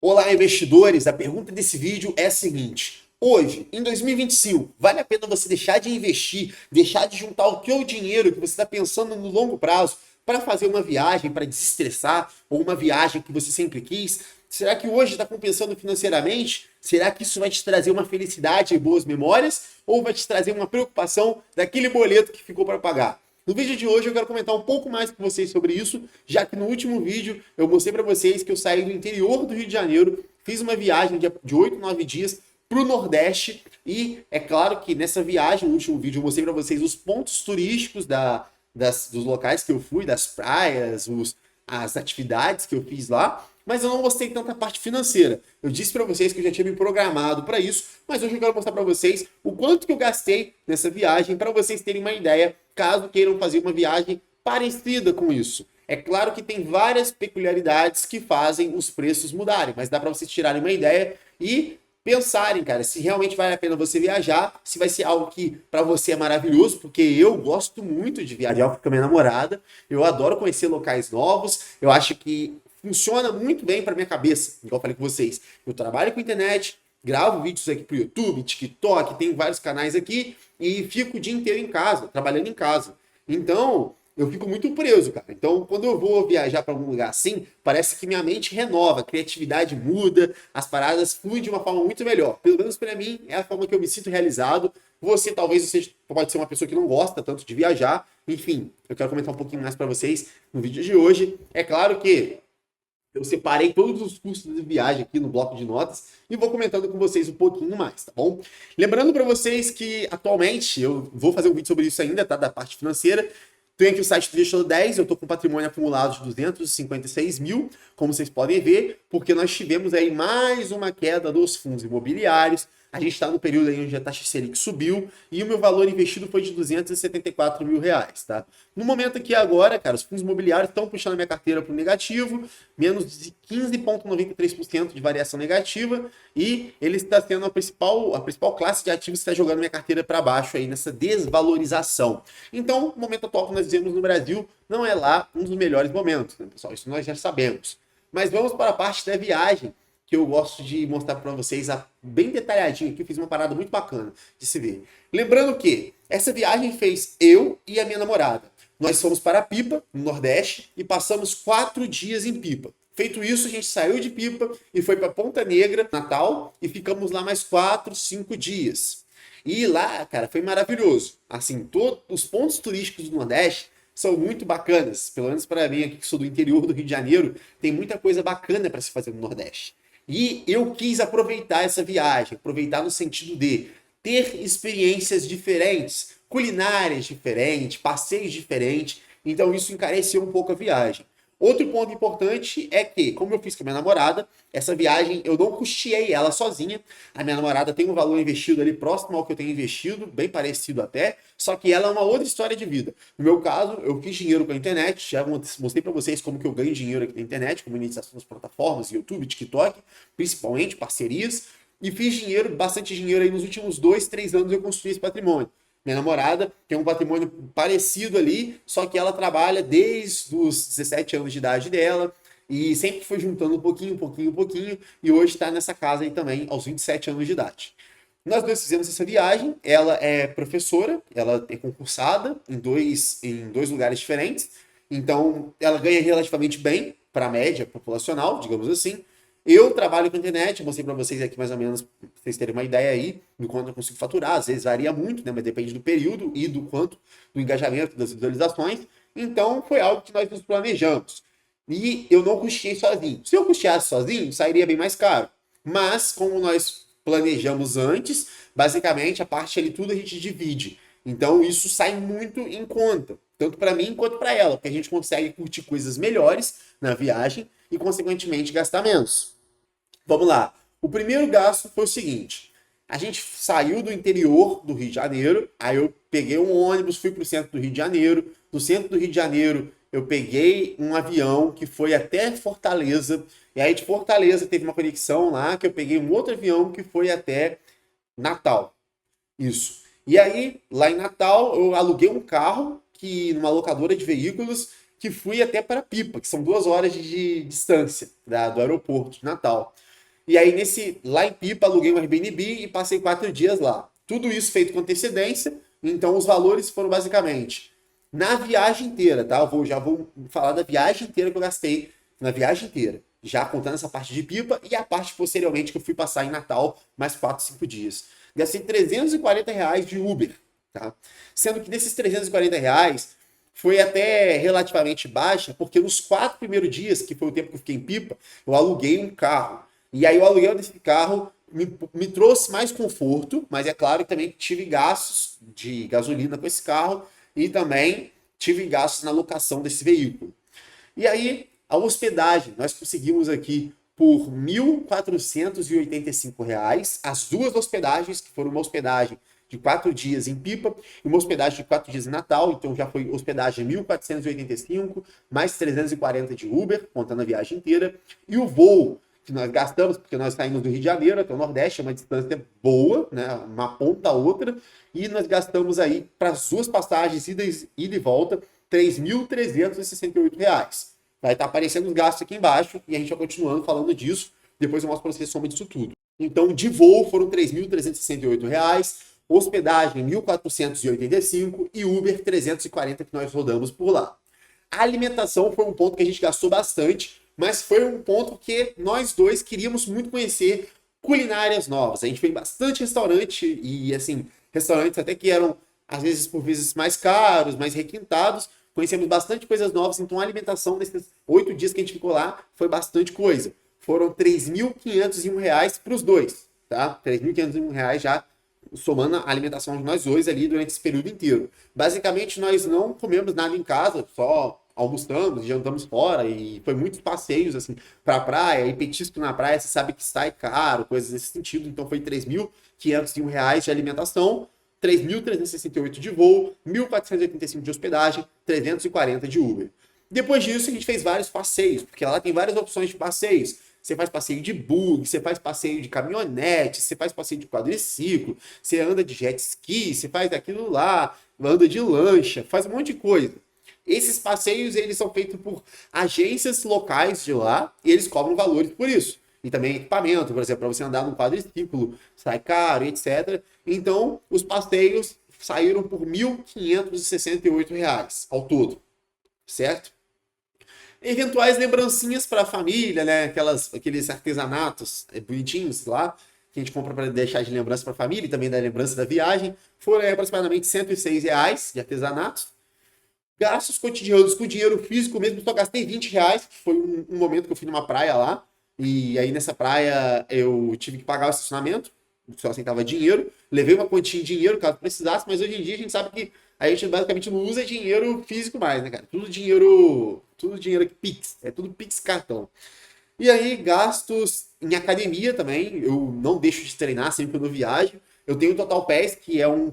Olá, investidores! A pergunta desse vídeo é a seguinte: hoje, em 2025, vale a pena você deixar de investir, deixar de juntar o teu dinheiro que você está pensando no longo prazo para fazer uma viagem, para desestressar, ou uma viagem que você sempre quis? Será que hoje está compensando financeiramente? Será que isso vai te trazer uma felicidade e boas memórias? Ou vai te trazer uma preocupação daquele boleto que ficou para pagar? No vídeo de hoje eu quero comentar um pouco mais com vocês sobre isso, já que no último vídeo eu mostrei para vocês que eu saí do interior do Rio de Janeiro, fiz uma viagem de 8, 9 dias para o Nordeste e é claro que nessa viagem, no último vídeo, eu mostrei para vocês os pontos turísticos dos locais que eu fui, das praias, as atividades que eu fiz lá, mas eu não mostrei tanta parte financeira. Eu disse para vocês que eu já tinha me programado para isso, mas hoje eu quero mostrar para vocês o quanto que eu gastei nessa viagem para vocês terem uma ideia, caso queiram fazer uma viagem parecida com isso. É claro que tem várias peculiaridades que fazem os preços mudarem, mas dá para vocês tirarem uma ideia e pensarem, cara, se realmente vale a pena você viajar, se vai ser algo que para você é maravilhoso, porque eu gosto muito de viajar com a minha namorada, eu adoro conhecer locais novos, eu acho que funciona muito bem para minha cabeça, igual eu falei com vocês. Eu trabalho com internet, gravo vídeos aqui pro YouTube, TikTok, tem vários canais aqui e fico o dia inteiro em casa, trabalhando em casa. Então, eu fico muito preso, cara. Então, quando eu vou viajar para algum lugar assim, parece que minha mente renova, a criatividade muda, as paradas fluem de uma forma muito melhor. Pelo menos para mim, é a forma que eu me sinto realizado. Você, talvez, você pode ser uma pessoa que não gosta tanto de viajar. Enfim, eu quero comentar um pouquinho mais para vocês no vídeo de hoje. É claro que eu separei todos os custos de viagem aqui no bloco de notas e vou comentando com vocês um pouquinho mais, tá bom? Lembrando para vocês que atualmente eu vou fazer um vídeo sobre isso ainda, tá? Da parte financeira. Tem aqui o site do Investidor 10, eu estou com patrimônio acumulado de 256 mil, como vocês podem ver, porque nós tivemos aí mais uma queda dos fundos imobiliários. A gente está no período aí onde a taxa Selic subiu e o meu valor investido foi de 274 mil reais, tá? No momento aqui agora, cara, os fundos imobiliários estão puxando a minha carteira para o negativo, menos de 15,93% de variação negativa e ele está sendo a principal classe de ativos que está jogando minha carteira para baixo aí nessa desvalorização. Então, o momento atual que nós vivemos no Brasil não é lá um dos melhores momentos, né, pessoal? Isso nós já sabemos. Mas vamos para a parte da viagem, que eu gosto de mostrar para vocês bem detalhadinho aqui. Eu fiz uma parada muito bacana de se ver. Lembrando que essa viagem fez eu e a minha namorada. Nós fomos para Pipa, no Nordeste, e passamos 4 dias em Pipa. Feito isso, a gente saiu de Pipa e foi para Ponta Negra, Natal, e ficamos lá mais 4, 5 dias. E lá, cara, foi maravilhoso. Assim, todos os pontos turísticos do Nordeste são muito bacanas. Pelo menos para mim, aqui que sou do interior do Rio de Janeiro, tem muita coisa bacana para se fazer no Nordeste. E eu quis aproveitar essa viagem, aproveitar no sentido de ter experiências diferentes, culinárias diferentes, passeios diferentes. Então isso encareceu um pouco a viagem. Outro ponto importante é que, como eu fiz com a minha namorada, essa viagem eu não custeei ela sozinha. A minha namorada tem um valor investido ali próximo ao que eu tenho investido, bem parecido até, só que ela é uma outra história de vida. No meu caso, eu fiz dinheiro com a internet, já mostrei para vocês como que eu ganho dinheiro aqui na internet, com monetização das plataformas, YouTube, TikTok, principalmente, parcerias, e fiz dinheiro, bastante dinheiro aí nos últimos 2, 3 anos eu construí esse patrimônio. Minha namorada tem um patrimônio parecido ali, só que ela trabalha desde os 17 anos de idade dela e sempre foi juntando um pouquinho, um pouquinho, um pouquinho e hoje está nessa casa aí também aos 27 anos de idade. Nós dois fizemos essa viagem, ela é professora, ela é concursada em dois lugares diferentes, então ela ganha relativamente bem para a média populacional, digamos assim. Eu trabalho com internet, mostrei para vocês aqui mais ou menos, pra vocês terem uma ideia aí do quanto eu consigo faturar. Às vezes varia muito, né? Mas depende do período e do quanto, do engajamento, das visualizações. Então foi algo que nós nos planejamos. E eu não custeei sozinho. Se eu custeasse sozinho, sairia bem mais caro. Mas, como nós planejamos antes, basicamente a parte ali tudo a gente divide. Então isso sai muito em conta, tanto para mim quanto para ela, porque a gente consegue curtir coisas melhores na viagem e, consequentemente, gastar menos. Vamos lá. O primeiro gasto foi o seguinte: a gente saiu do interior do Rio de Janeiro, aí eu peguei um ônibus, fui para o centro do Rio de Janeiro. Do centro do Rio de Janeiro, eu peguei um avião que foi até Fortaleza, e aí de Fortaleza teve uma conexão lá, que eu peguei um outro avião que foi até Natal. Isso. E aí, lá em Natal, eu aluguei um carro numa locadora de veículos que fui até para Pipa, que são 2 horas de distância do aeroporto de Natal. E aí, lá em Pipa, aluguei um Airbnb e passei 4 dias lá. Tudo isso feito com antecedência, então os valores foram basicamente na viagem inteira, tá? Já vou falar da viagem inteira que eu gastei, na viagem inteira. Já contando essa parte de Pipa e a parte posteriormente que eu fui passar em Natal, mais 4, 5 dias. Gastei R$ 340 de Uber, tá? Sendo que desses R$ 340 foi até relativamente baixa, porque nos 4 primeiros dias, que foi o tempo que eu fiquei em Pipa, eu aluguei um carro. E aí o aluguel desse carro me trouxe mais conforto, mas é claro que também tive gastos de gasolina com esse carro e também tive gastos na locação desse veículo. E aí, a hospedagem, nós conseguimos aqui por R$ 1.485, as duas hospedagens, que foram uma hospedagem de 4 dias em Pipa e uma hospedagem de 4 dias em Natal, então já foi hospedagem 1.485, mais 340 de Uber, contando a viagem inteira, e o voo que nós gastamos, porque nós saímos do Rio de Janeiro até o Nordeste, é uma distância boa, né, uma ponta a outra, e nós gastamos aí para as duas passagens, ida e volta, R$ 3.368. Vai estar aparecendo os gastos aqui embaixo e a gente vai continuando falando disso. Depois eu mostro para vocês soma disso tudo. Então, de voo foram R$ 3.368, hospedagem 1.485 e Uber 340 que nós rodamos por lá. A alimentação foi um ponto que a gente gastou bastante, mas foi um ponto que nós dois queríamos muito conhecer culinárias novas. A gente foi em bastante restaurante e, assim, restaurantes até que eram, às vezes, por vezes mais caros, mais requintados. Conhecemos bastante coisas novas, então a alimentação nesses 8 dias que a gente ficou lá foi bastante coisa. Foram R$ 3.501 para os dois, tá? R$ 3.501 já somando a alimentação de nós dois ali durante esse período inteiro. Basicamente, nós não comemos nada em casa, só almoçamos, jantamos fora e foi muitos passeios assim para a praia, e petisco na praia, você sabe que sai caro, coisas nesse sentido, então foi R$ 3.501 de alimentação, 3.368 de voo, 1.485 de hospedagem, 340 de Uber. Depois disso, a gente fez vários passeios, porque lá tem várias opções de passeios. Você faz passeio de bug, você faz passeio de caminhonete, você faz passeio de quadriciclo, você anda de jet ski, você faz aquilo lá, anda de lancha, faz um monte de coisa. Esses passeios, eles são feitos por agências locais de lá e eles cobram valores por isso. E também equipamento, por exemplo, para você andar num quadriciclo, sai caro, etc. Então, os passeios saíram por R$ 1.568 ao todo, certo? Eventuais lembrancinhas para a família, né? Aqueles artesanatos bonitinhos lá, que a gente compra para deixar de lembrança para a família e também da lembrança da viagem, foram aproximadamente R$ 106 de artesanatos. Gastos cotidianos com dinheiro físico mesmo, só gastei R$ 20, que foi um momento que eu fui numa praia lá, e aí nessa praia eu tive que pagar o estacionamento, só aceitava dinheiro, levei uma quantia de dinheiro caso precisasse, mas hoje em dia a gente sabe que a gente basicamente não usa dinheiro físico mais, né, cara? Tudo dinheiro aqui, Pix, é tudo Pix cartão. E aí, gastos em academia também, eu não deixo de treinar sempre que eu viajo. Eu tenho o Total Pass, que é um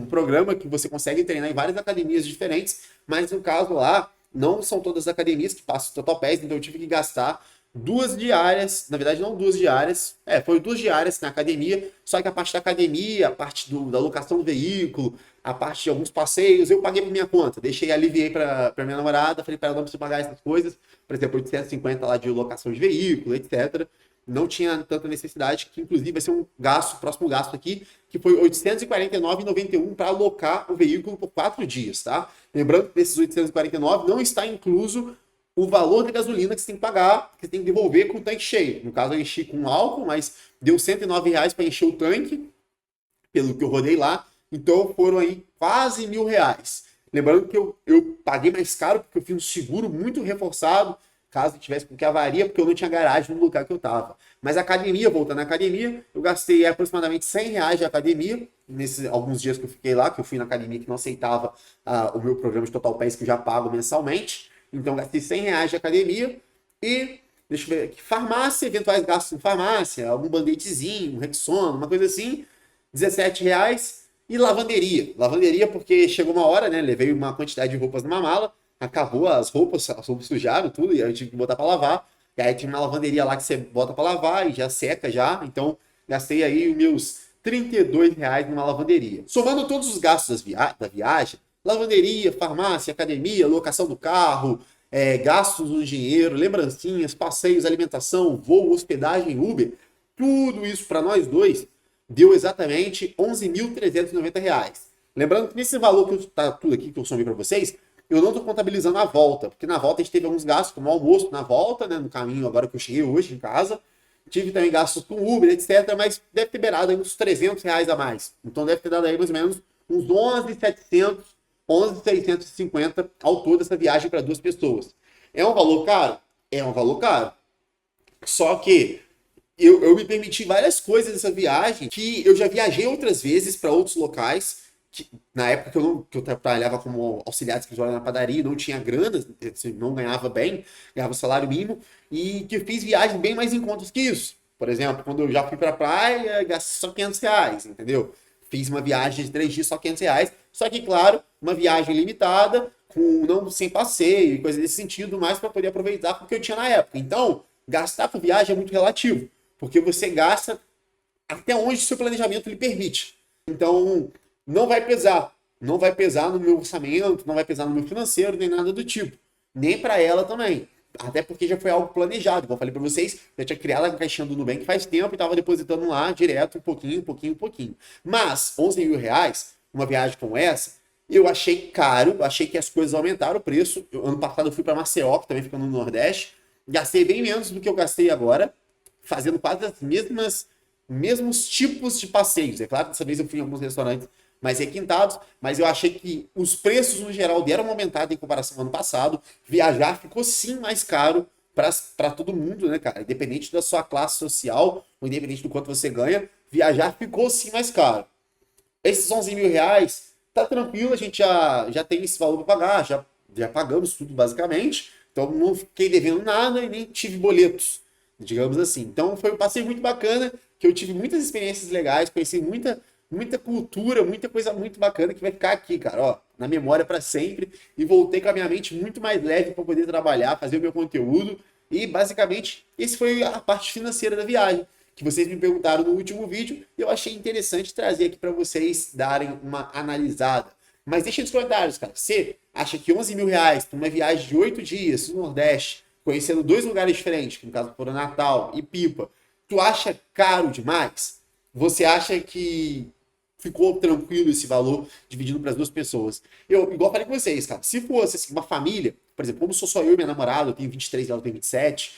programa que você consegue treinar em várias academias diferentes, mas no caso lá, não são todas as academias que passam o Total Pass, então eu tive que gastar 2 diárias, na verdade não 2 diárias, foi 2 diárias na academia, só que a parte da academia, a parte da locação do veículo, a parte de alguns passeios, eu paguei por minha conta, aliviei para minha namorada, falei para ela não precisa pagar essas coisas, por exemplo, 850 lá de locação de veículo, etc. Não tinha tanta necessidade, que inclusive vai ser um gasto, próximo gasto aqui, que foi R$ 849,91 para alocar o veículo por 4 dias, tá? Lembrando que desses 849 não está incluso o valor da gasolina que você tem que pagar, que você tem que devolver com o tanque cheio. No caso, eu enchi com álcool, mas deu R$ 109 para encher o tanque, pelo que eu rodei lá. Então foram aí quase R$ 1.000. Lembrando que eu paguei mais caro, porque eu fiz um seguro muito reforçado, caso tivesse qualquer avaria, porque eu não tinha garagem no lugar que eu estava. Mas a academia, voltando à academia, eu gastei aproximadamente R$ 100 de academia, nesses alguns dias que eu fiquei lá, que eu fui na academia que não aceitava o meu programa de Total Pass, que eu já pago mensalmente. Então, gastei R$ 100 de academia e, deixa eu ver aqui, farmácia, eventuais gastos em farmácia, algum band-aidzinho, um Rexona, uma coisa assim, R$ 17. E lavanderia. Lavanderia porque chegou uma hora, né, levei uma quantidade de roupas numa mala, acabou as roupas sujaram tudo, e aí eu tive que botar para lavar. E aí tinha uma lavanderia lá que você bota para lavar e já seca já, então gastei aí os meus R$ 32 numa lavanderia. Somando todos os gastos da viagem, lavanderia, farmácia, academia, locação do carro, gastos no dinheiro, lembrancinhas, passeios, alimentação, voo, hospedagem, Uber, Tudo isso para nós dois deu exatamente R$ 11.390. Lembrando que nesse valor que tá tudo aqui que eu somei para vocês, eu não estou contabilizando a volta, porque na volta a gente teve alguns gastos, como almoço na volta, né, no caminho agora que eu cheguei hoje em casa. Tive também gastos com Uber, etc, mas deve ter beirado aí uns R$ 300 a mais. Então deve ter dado aí mais ou menos uns 11.700, 11.650 ao todo essa viagem para duas pessoas. É um valor caro? É um valor caro. Só que eu me permiti várias coisas nessa viagem que eu já viajei outras vezes para outros locais. Que, na época que eu trabalhava como auxiliar de escritório na padaria, não tinha grana, assim, não ganhava bem, ganhava salário mínimo, e que eu fiz viagens bem mais em contas que isso. Por exemplo, quando eu já fui para a praia, gastei só R$ 500, entendeu? Fiz uma viagem de 3 dias, só R$ 500, só que, claro, uma viagem limitada, com não sem passeio e coisa desse sentido, mais para poder aproveitar o que eu tinha na época. Então, gastar por viagem é muito relativo, porque você gasta até onde o seu planejamento lhe permite. Então, não vai pesar. Não vai pesar no meu orçamento, não vai pesar no meu financeiro, nem nada do tipo. Nem para ela também. Até porque já foi algo planejado. Como eu falei para vocês, eu tinha criado a caixinha do Nubank faz tempo e estava depositando lá direto, um pouquinho. Mas, R$ 11.000, uma viagem como essa, eu achei caro, achei que as coisas aumentaram o preço. Ano passado eu fui para Maceió, que também fica no Nordeste. Gastei bem menos do que eu gastei agora, fazendo quase as mesmos tipos de passeios. É claro que dessa vez eu fui em alguns restaurantes mais requintados, mas eu achei que os preços no geral deram uma aumentada em comparação ao ano passado. Viajar ficou sim mais caro para todo mundo, né, cara? Independente da sua classe social, ou independente do quanto você ganha, viajar ficou sim mais caro. Esses R$ 11.000, tá tranquilo, a gente já tem esse valor para pagar, já pagamos tudo basicamente, então não fiquei devendo nada e nem tive boletos, digamos assim. Então foi um passeio muito bacana, que eu tive muitas experiências legais, conheci muita cultura, muita coisa muito bacana que vai ficar aqui, cara, ó, na memória para sempre. E voltei com a minha mente muito mais leve para poder trabalhar, fazer o meu conteúdo. E basicamente, esse foi a parte financeira da viagem, que vocês me perguntaram no último vídeo, e eu achei interessante trazer aqui para vocês darem uma analisada. Mas deixa nos comentários, cara, você acha que R$ 11.000 para uma viagem de 8 dias no Nordeste, conhecendo dois lugares diferentes, que no caso foram Natal e Pipa, tu acha caro demais? Você acha que ficou tranquilo esse valor dividindo para as duas pessoas? Eu, igual falei com vocês, cara, se fosse assim, uma família, por exemplo, como sou só eu e minha namorada, eu tenho 23 e ela tem 27,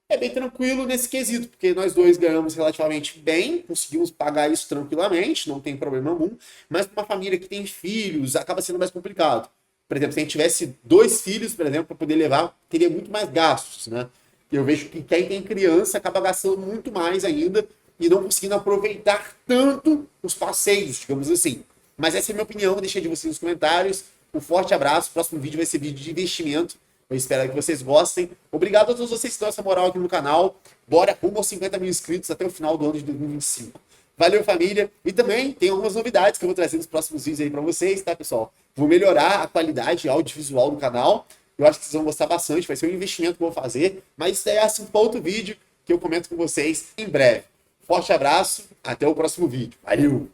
é bem tranquilo nesse quesito, porque nós dois ganhamos relativamente bem, conseguimos pagar isso tranquilamente, não tem problema algum, mas para uma família que tem filhos, acaba sendo mais complicado. Por exemplo, se a gente tivesse 2 filhos, por exemplo, para poder levar, teria muito mais gastos, né? Eu vejo que quem tem criança acaba gastando muito mais ainda e não conseguindo aproveitar tanto os passeios, digamos assim. Mas essa é a minha opinião, deixei de vocês nos comentários. Um forte abraço, o próximo vídeo vai ser vídeo de investimento. Eu espero que vocês gostem. Obrigado a todos vocês que dão essa moral aqui no canal. Bora rumo aos 50 mil inscritos até o final do ano de 2025. Valeu, família. E também tem algumas novidades que eu vou trazer nos próximos vídeos aí pra vocês, tá, pessoal? Vou melhorar a qualidade audiovisual do canal. Eu acho que vocês vão gostar bastante. Vai ser um investimento que eu vou fazer. Mas isso é assunto para outro vídeo que eu comento com vocês em breve. Forte abraço. Até o próximo vídeo. Valeu!